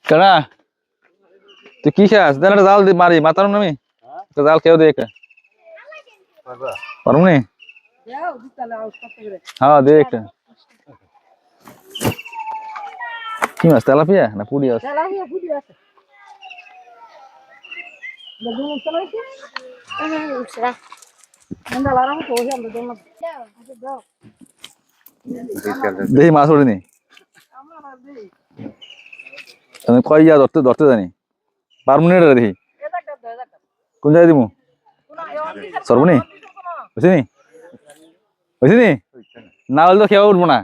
কেনা তুই কি খাস দেন একটা জাল দি মারি মাতার নামি জাল খেয়েও দে একটা পারবো নি হ্যাঁ দে একটা কি মাছ তেলাপিয়া না পুরি আছে দেখি মাছ ওঠেনি কয় ইয়া ধরতে ধরতে জানি পারবো নি দেখি কোন জায়গায় দিবো সরবনি বুঝিনি বুঝিনি না হলে তো খেয়ে উঠবো না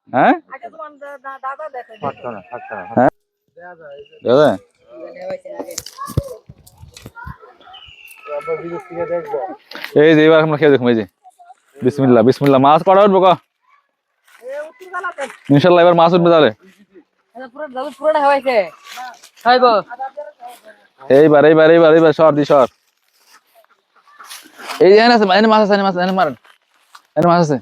হ্যাঁ দাদা এই যে এবার আমরা খেয়ে দেখুন এই যে বিসমিল্লাহ বিসমিল্লাহ মাছ কটা উঠবো ক ইনশাল্লাহ এবার মাছ উঠবে তাহলে এইবার এইবার এইবার এইবার সর দি সর এই যে আছে মাছ আছে মাছ আছে মারেন এনে মাছ আছে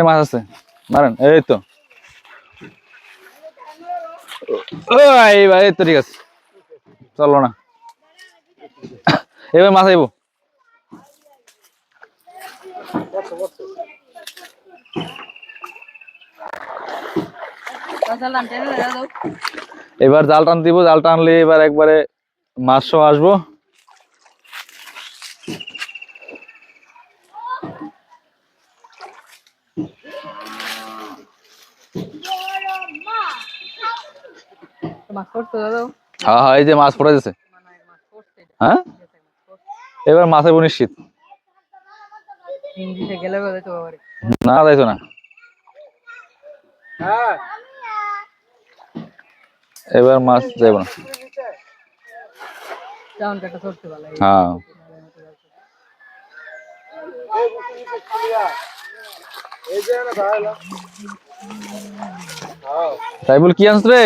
মাছ আছে মারেন এই তো এইবার এই তো ঠিক আছে চলো না এবার মাছ আইব এবার জাল টান দিব জাল টানলে এবার একবারে মাছ সহ আসবো হ্যাঁ হ্যাঁ এই যে মাছ পড়ে যাচ্ছে হ্যাঁ এবার মাছ আইব নিশ্চিত না যাইতো না এবার মাছ যাইব না হ্যাঁ সাইবুল কি আনছ রে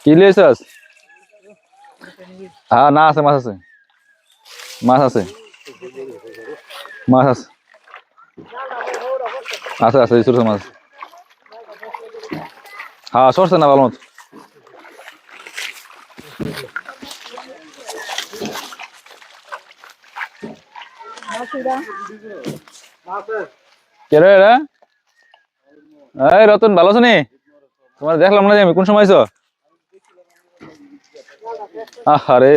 কি লিয়েছস হ্যাঁ না আছে মাছ আছে মাছ আছে মাছ আছে আছে আছে ছোট মাছ হ্যাঁ সরছে না ভালো মতো কে রে এই রতন ভালো আছো নি তোমার দেখলাম না যে আমি কোন সময় আইছো আরে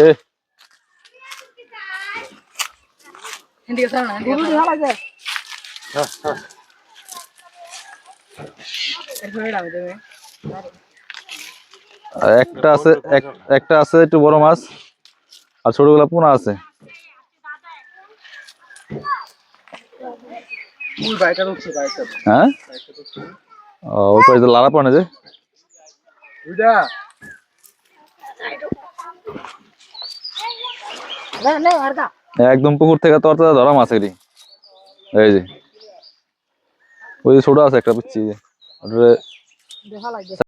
একটা আছে একটা আছে একটু বড় মাছ আর ছোটগুলা পোনা আছে হ্যাঁ ওই পাশে লালা পানে যে একদম পুকুর থেকে তরতা ধরা মাছ এটি এই যে ওই যে ছোট আছে একটা বুঝছি